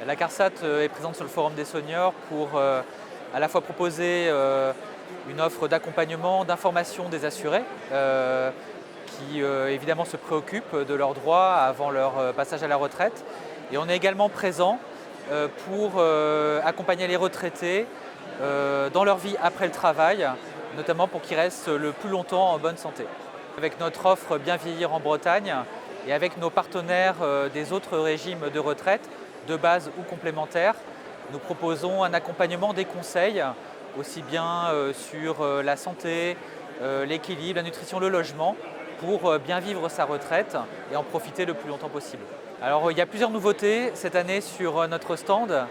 La CARSAT est présente sur le Forum des seniors pour à la fois proposer une offre d'accompagnement, d'information des assurés qui évidemment se préoccupent de leurs droits avant leur passage à la retraite. Et on est également présent pour accompagner les retraités dans leur vie après le travail, notamment pour qu'ils restent le plus longtemps en bonne santé. Avec notre offre Bien vieillir en Bretagne et avec nos partenaires des autres régimes de retraite, de base ou complémentaires, nous proposons un accompagnement des conseils, aussi bien sur la santé, l'équilibre, la nutrition, le logement, pour bien vivre sa retraite et en profiter le plus longtemps possible. Alors il y a plusieurs nouveautés cette année sur notre stand.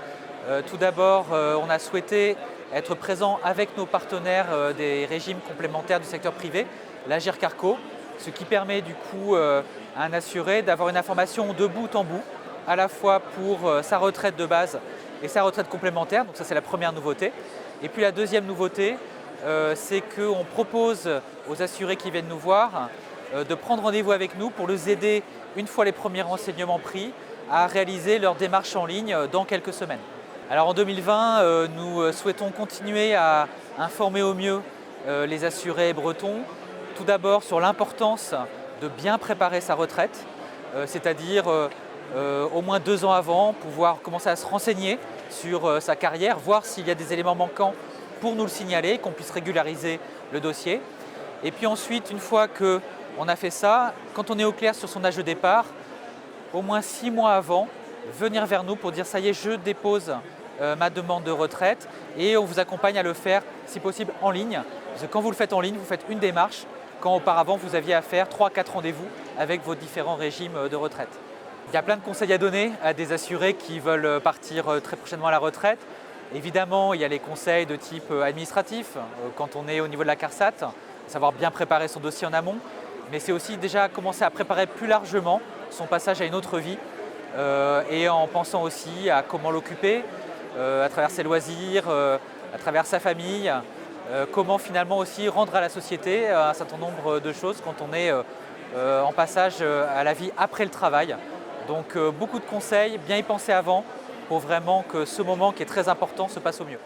Tout d'abord, on a souhaité être présent avec nos partenaires des régimes complémentaires du secteur privé, l'Agir Carco, ce qui permet du coup à un assuré d'avoir une information de bout en bout, à la fois pour sa retraite de base et sa retraite complémentaire. Donc ça, c'est la première nouveauté. Et puis la deuxième nouveauté, c'est qu'on propose aux assurés qui viennent nous voir de prendre rendez-vous avec nous pour les aider, une fois les premiers renseignements pris, à réaliser leur démarche en ligne dans quelques semaines. Alors en 2020, nous souhaitons continuer à informer au mieux les assurés bretons, tout d'abord sur l'importance de bien préparer sa retraite, c'est-à-dire au moins 2 ans avant, pouvoir commencer à se renseigner sur sa carrière, voir s'il y a des éléments manquants pour nous le signaler, qu'on puisse régulariser le dossier. Et puis ensuite, une fois qu'on a fait ça, quand on est au clair sur son âge de départ, au moins 6 mois avant, venir vers nous pour dire ça y est, je dépose ma demande de retraite et on vous accompagne à le faire si possible en ligne. Parce que quand vous le faites en ligne, vous faites une démarche, quand auparavant vous aviez à faire 3-4 rendez-vous avec vos différents régimes de retraite. Il y a plein de conseils à donner à des assurés qui veulent partir très prochainement à la retraite. Évidemment, il y a les conseils de type administratif, quand on est au niveau de la CARSAT, savoir bien préparer son dossier en amont, mais c'est aussi déjà commencer à préparer plus largement son passage à une autre vie et en pensant aussi à comment l'occuper, à travers ses loisirs, à travers sa famille, comment finalement aussi rendre à la société un certain nombre de choses quand on est en passage à la vie après le travail. Donc beaucoup de conseils, bien y penser avant pour vraiment que ce moment qui est très important se passe au mieux.